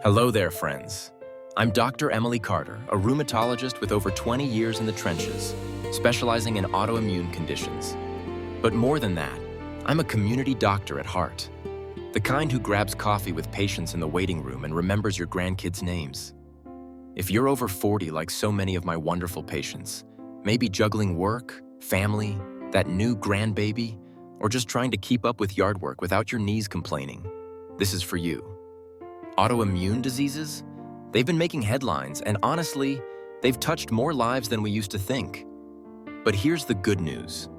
Hello there, friends. I'm Dr. Emily Carter, a rheumatologist with over 20 years in the trenches, specializing in autoimmune conditions. But more than that, I'm a community doctor at heart, the kind who grabs coffee with patients in the waiting room and remembers your grandkids' names. If you're over 40 like so many of my wonderful patients, maybe juggling work, family, that new grandbaby, or just trying to keep up with yard work without your knees complaining, this is for you. Autoimmune diseases? They've been making headlines, and honestly, they've touched more lives than we used to think. But here's the good news.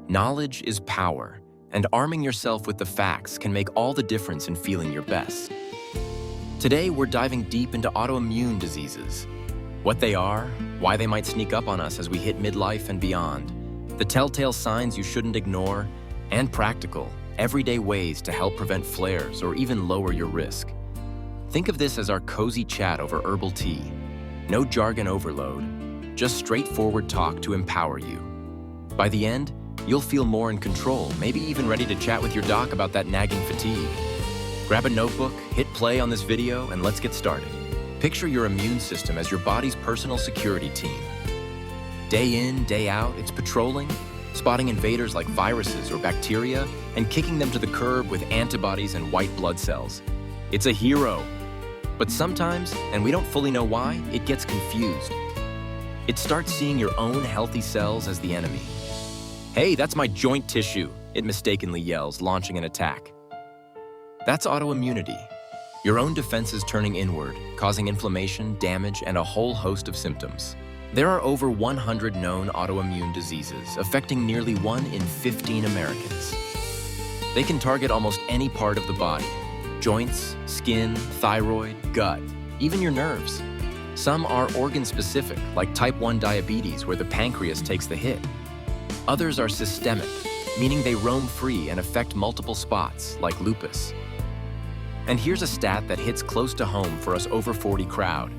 Knowledge is power, and arming yourself with the facts can make all the difference in feeling your best. Today, we're diving deep into autoimmune diseases. What they are, why they might sneak up on us as we hit midlife and beyond, the telltale signs you shouldn't ignore, and practical, everyday ways to help prevent flares or even lower your risk. Think of this as our cozy chat over herbal tea. No jargon overload, just straightforward talk to empower you. By the end, you'll feel more in control, maybe even ready to chat with your doc about that nagging fatigue. Grab a notebook, hit play on this video, and let's get started. Picture your immune system as your body's personal security team. Day in, day out, it's patrolling, spotting invaders like viruses or bacteria, and kicking them to the curb with antibodies and white blood cells. It's a hero. But sometimes, and we don't fully know why, it gets confused. It starts seeing your own healthy cells as the enemy. "Hey, that's my joint tissue," it mistakenly yells, launching an attack. That's autoimmunity. Your own defenses turning inward, causing inflammation, damage, and a whole host of symptoms. There are over 100 known autoimmune diseases, affecting nearly 1 in 15 Americans. They can target almost any part of the body: joints, skin, thyroid, gut, even your nerves. Some are organ-specific, like type 1 diabetes, where the pancreas takes the hit. Others are systemic, meaning they roam free and affect multiple spots, like lupus. And here's a stat that hits close to home for us over 40 crowd.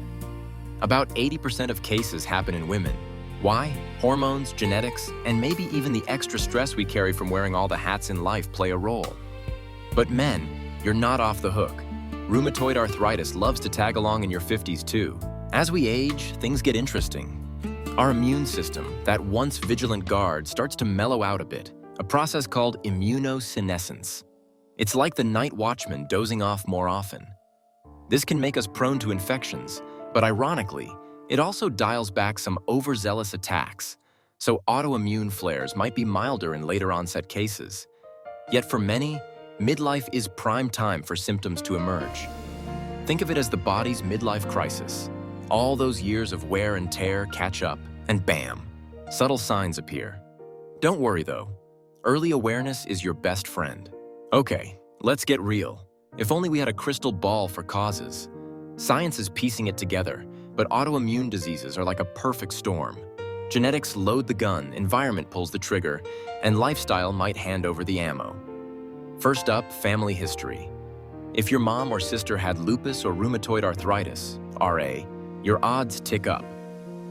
About 80% of cases happen in women. Why? Hormones, genetics, and maybe even the extra stress we carry from wearing all the hats in life play a role. But men, you're not off the hook. Rheumatoid arthritis loves to tag along in your 50s too. As we age, things get interesting. Our immune system, that once vigilant guard, starts to mellow out a bit, a process called immunosenescence. It's like the night watchman dozing off more often. This can make us prone to infections, but ironically, it also dials back some overzealous attacks, so autoimmune flares might be milder in later onset cases. Yet for many, midlife is prime time for symptoms to emerge. Think of it as the body's midlife crisis. All those years of wear and tear catch up, and bam, subtle signs appear. Don't worry though, early awareness is your best friend. Okay, let's get real. If only we had a crystal ball for causes. Science is piecing it together, but autoimmune diseases are like a perfect storm. Genetics load the gun, environment pulls the trigger, and lifestyle might hand over the ammo. First up, family history. If your mom or sister had lupus or rheumatoid arthritis, RA, your odds tick up.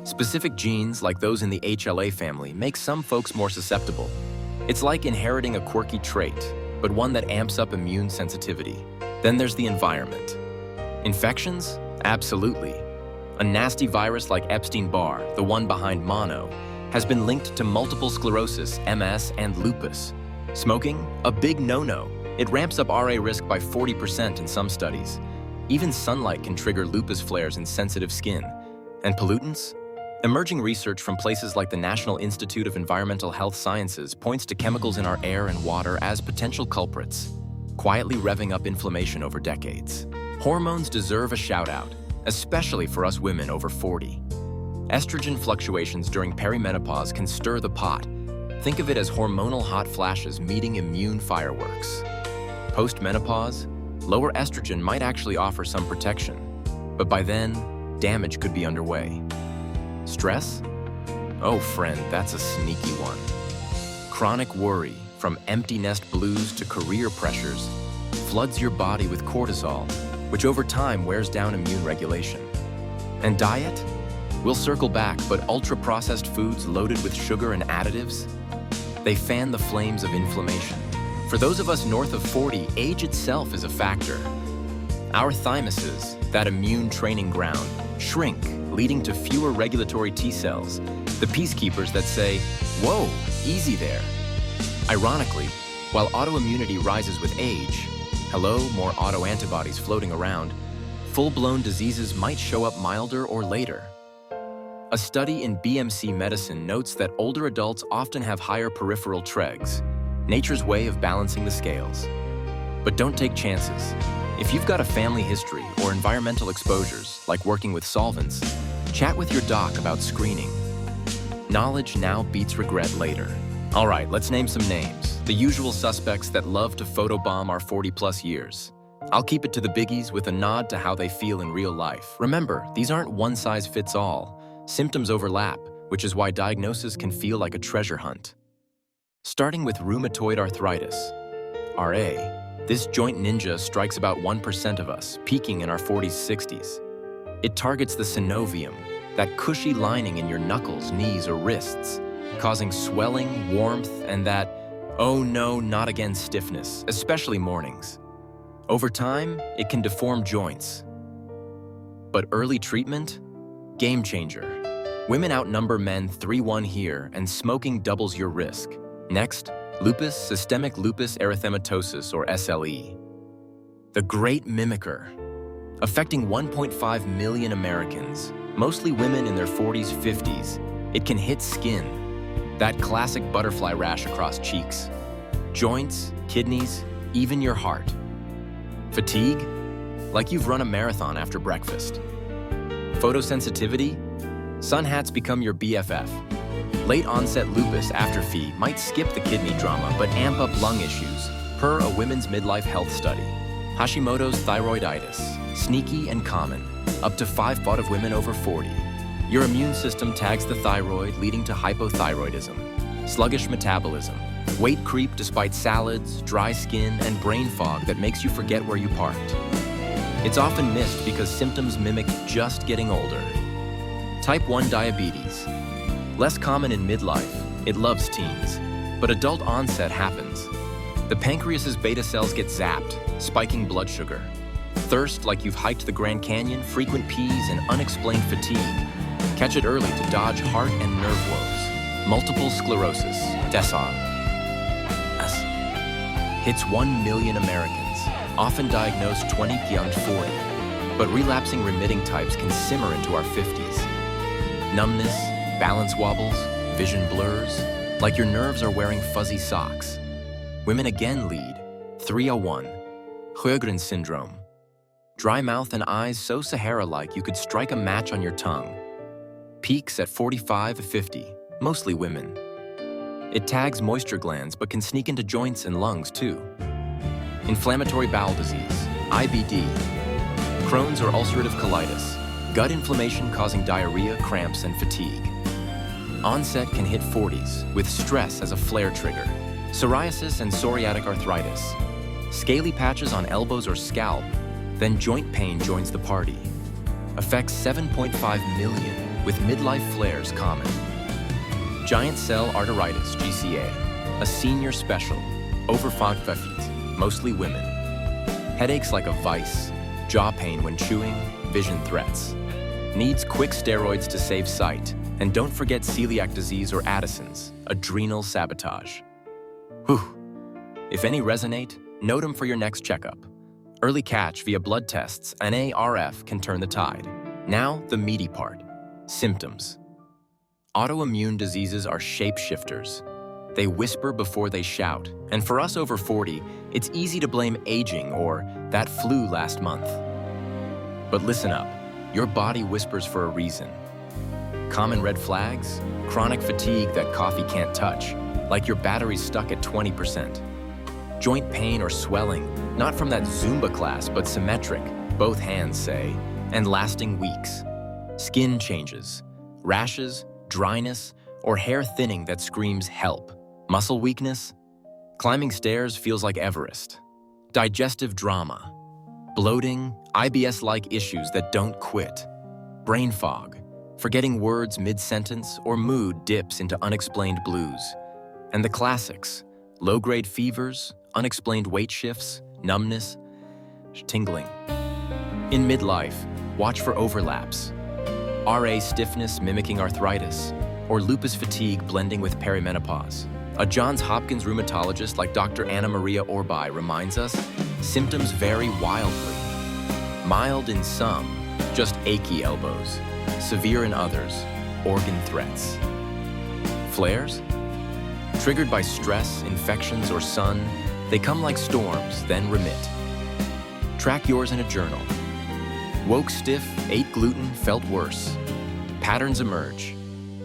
Specific genes, like those in the HLA family, make some folks more susceptible. It's like inheriting a quirky trait, but one that amps up immune sensitivity. Then there's the environment. Infections? Absolutely. A nasty virus like Epstein-Barr, the one behind mono, has been linked to multiple sclerosis, MS, and lupus. Smoking? A big no-no. It ramps up RA risk by 40% in some studies. Even sunlight can trigger lupus flares in sensitive skin. And pollutants? Emerging research from places like the National Institute of Environmental Health Sciences points to chemicals in our air and water as potential culprits, quietly revving up inflammation over decades. Hormones deserve a shout-out, especially for us women over 40. Estrogen fluctuations during perimenopause can stir the pot. Think of it as hormonal hot flashes meeting immune fireworks. Post-menopause, lower estrogen might actually offer some protection, but by then, damage could be underway. Stress? Oh friend, that's a sneaky one. Chronic worry, from empty nest blues to career pressures, floods your body with cortisol, which over time wears down immune regulation. And diet? We'll circle back, but ultra-processed foods loaded with sugar and additives? They fan the flames of inflammation. For those of us north of 40, age itself is a factor. Our thymuses, that immune training ground, shrink, leading to fewer regulatory T cells, the peacekeepers that say, "Whoa, easy there." Ironically, while autoimmunity rises with age, hello, more autoantibodies floating around, full-blown diseases might show up milder or later. A study in BMC medicine notes that older adults often have higher peripheral TREGs, nature's way of balancing the scales. But don't take chances. If you've got a family history or environmental exposures, like working with solvents, chat with your doc about screening. Knowledge now beats regret later. All right, let's name some names. The usual suspects that love to photobomb our 40-plus years. I'll keep it to the biggies with a nod to how they feel in real life. Remember, these aren't one-size-fits-all. Symptoms overlap, which is why diagnosis can feel like a treasure hunt. Starting with rheumatoid arthritis, RA, this joint ninja strikes about 1% of us, peaking in our 40s, 60s. It targets the synovium, that cushy lining in your knuckles, knees, or wrists, causing swelling, warmth, and that, oh no, not again stiffness, especially mornings. Over time, it can deform joints. But early treatment? Game changer. Women outnumber men 3-1 here, and smoking doubles your risk. Next, lupus, systemic lupus erythematosus, or SLE. The great mimicker. Affecting 1.5 million Americans, mostly women in their 40s, 50s, it can hit skin. That classic butterfly rash across cheeks. Joints, kidneys, even your heart. Fatigue? Like you've run a marathon after breakfast. Photosensitivity? Sun hats become your BFF. Late-onset lupus atrophy might skip the kidney drama but amp up lung issues, per a women's midlife health study. Hashimoto's thyroiditis, sneaky and common, up to 5 out of women over 40. Your immune system tags the thyroid, leading to hypothyroidism, sluggish metabolism, weight creep despite salads, dry skin, and brain fog that makes you forget where you parked. It's often missed because symptoms mimic just getting older. Type 1 diabetes. Less common in midlife, it loves teens, but adult onset happens. The pancreas's beta cells get zapped, spiking blood sugar. Thirst like you've hiked the Grand Canyon, frequent peas, and unexplained fatigue. Catch it early to dodge heart and nerve woes. Multiple sclerosis, DSA. Hits 1 million Americans, often diagnosed 20 beyond 40, but relapsing remitting types can simmer into our 50s. Numbness, balance wobbles, vision blurs, like your nerves are wearing fuzzy socks. Women again lead, 301, Sjögren's syndrome. Dry mouth and eyes so Sahara-like you could strike a match on your tongue. Peaks at 45 to 50, mostly women. It tags moisture glands but can sneak into joints and lungs too. Inflammatory bowel disease, IBD. Crohn's or ulcerative colitis, gut inflammation causing diarrhea, cramps, and fatigue. Onset can hit 40s, with stress as a flare trigger. Psoriasis and psoriatic arthritis. Scaly patches on elbows or scalp, then joint pain joins the party. Affects 7.5 million, with midlife flares common. Giant cell arteritis, GCA, a senior special, over 50, mostly women. Headaches like a vice, jaw pain when chewing, vision threats. Needs quick steroids to save sight, and don't forget celiac disease or Addison's, adrenal sabotage. Whew. If any resonate, note them for your next checkup. Early catch via blood tests, and ARF can turn the tide. Now, the meaty part, symptoms. Autoimmune diseases are shapeshifters. They whisper before they shout, and for us over 40, it's easy to blame aging or that flu last month. But listen up, your body whispers for a reason. Common red flags, chronic fatigue that coffee can't touch, like your battery's stuck at 20%. Joint pain or swelling, not from that Zumba class, but symmetric, both hands say, and lasting weeks. Skin changes, rashes, dryness, or hair thinning that screams help. Muscle weakness, climbing stairs feels like Everest. Digestive drama, bloating, IBS-like issues that don't quit. Brain fog, forgetting words mid-sentence, or mood dips into unexplained blues. And the classics, low-grade fevers, unexplained weight shifts, numbness, tingling. In midlife, watch for overlaps. RA stiffness mimicking arthritis, or lupus fatigue blending with perimenopause. A Johns Hopkins rheumatologist like Dr. Anna Maria Orbai reminds us, symptoms vary wildly. Mild in some, just achy elbows. Severe in others, organ threats. Flares? Triggered by stress, infections, or sun, they come like storms, then remit. Track yours in a journal. Woke stiff, ate gluten, felt worse. Patterns emerge.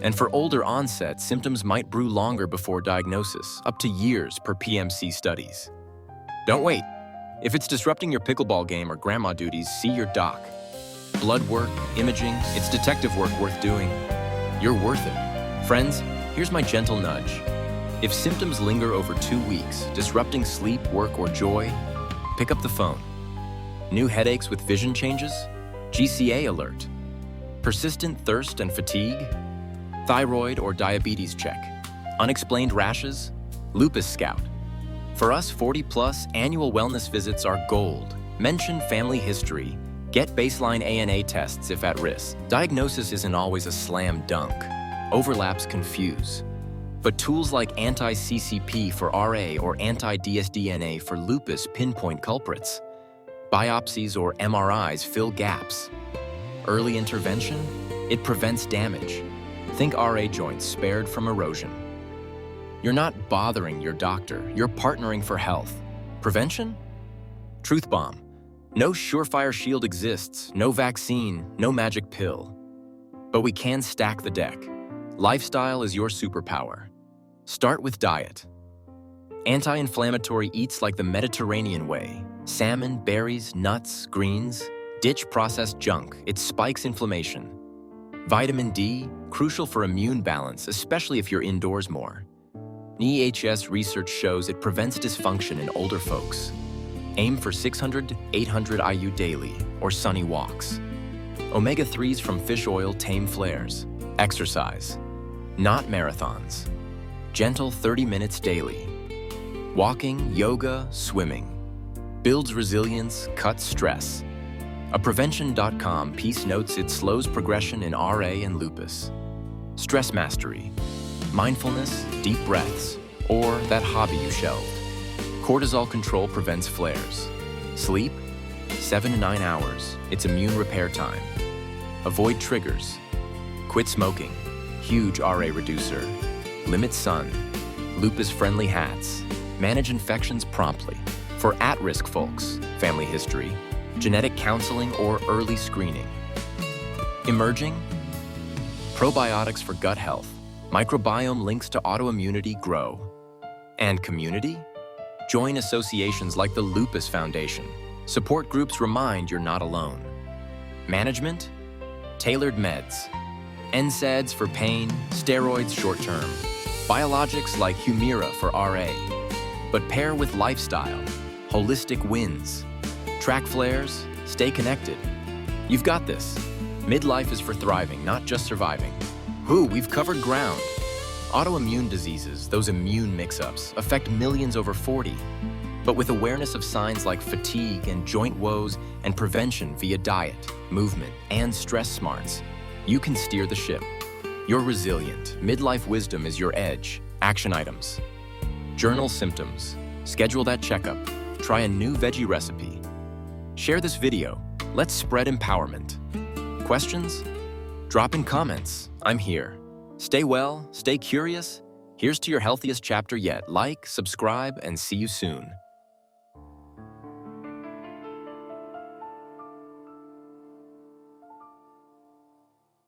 And for older onset, symptoms might brew longer before diagnosis, up to years per PMC studies. Don't wait. If it's disrupting your pickleball game or grandma duties, see your doc. Blood work, imaging, it's detective work worth doing. You're worth it. Friends, here's my gentle nudge. If symptoms linger over 2 weeks, disrupting sleep, work, or joy, pick up the phone. New headaches with vision changes? GCA alert. Persistent thirst and fatigue? Thyroid or diabetes check. Unexplained rashes? Lupus Scout. For us 40-plus, annual wellness visits are gold. Mention family history. Get baseline ANA tests if at risk. Diagnosis isn't always a slam dunk. Overlaps confuse. But tools like anti-CCP for RA or anti-dsDNA for lupus pinpoint culprits. Biopsies or MRIs fill gaps. Early intervention? It prevents damage. Think RA joints spared from erosion. You're not bothering your doctor, you're partnering for health. Prevention? Truth bomb. No surefire shield exists, no vaccine, no magic pill. But we can stack the deck. Lifestyle is your superpower. Start with diet. Anti-inflammatory eats like the Mediterranean way. Salmon, berries, nuts, greens. Ditch processed junk, it spikes inflammation. Vitamin D, crucial for immune balance, especially if you're indoors more. EHS research shows it prevents dysfunction in older folks. Aim for 600 to 800 IU daily, or sunny walks. Omega-3s from fish oil tame flares. Exercise, not marathons. Gentle 30 minutes daily. Walking, yoga, swimming. Builds resilience, cuts stress. A prevention.com piece notes it slows progression in RA and lupus. Stress mastery, mindfulness, deep breaths, or that hobby you shelved. Cortisol control prevents flares. Sleep, 7 to 9 hours, it's immune repair time. Avoid triggers. Quit smoking, huge RA reducer. Limit sun, lupus-friendly hats. Manage infections promptly. For at-risk folks, family history, genetic counseling, or early screening. Emerging? Probiotics for gut health. Microbiome links to autoimmunity grow. And community? Join associations like the Lupus Foundation. Support groups remind you're not alone. Management? Tailored meds. NSAIDs for pain, steroids short-term. Biologics like Humira for RA. But pair with lifestyle. Holistic wins. Track flares, stay connected. You've got this. Midlife is for thriving, not just surviving. We've covered ground. Autoimmune diseases, those immune mix-ups, affect millions over 40. But with awareness of signs like fatigue and joint woes and prevention via diet, movement, and stress smarts, you can steer the ship. You're resilient. Midlife wisdom is your edge. Action items. Journal symptoms. Schedule that checkup. Try a new veggie recipe. Share this video. Let's spread empowerment. Questions? Drop in comments. I'm here. Stay well, stay curious. Here's to your healthiest chapter yet. Like, subscribe, and see you soon.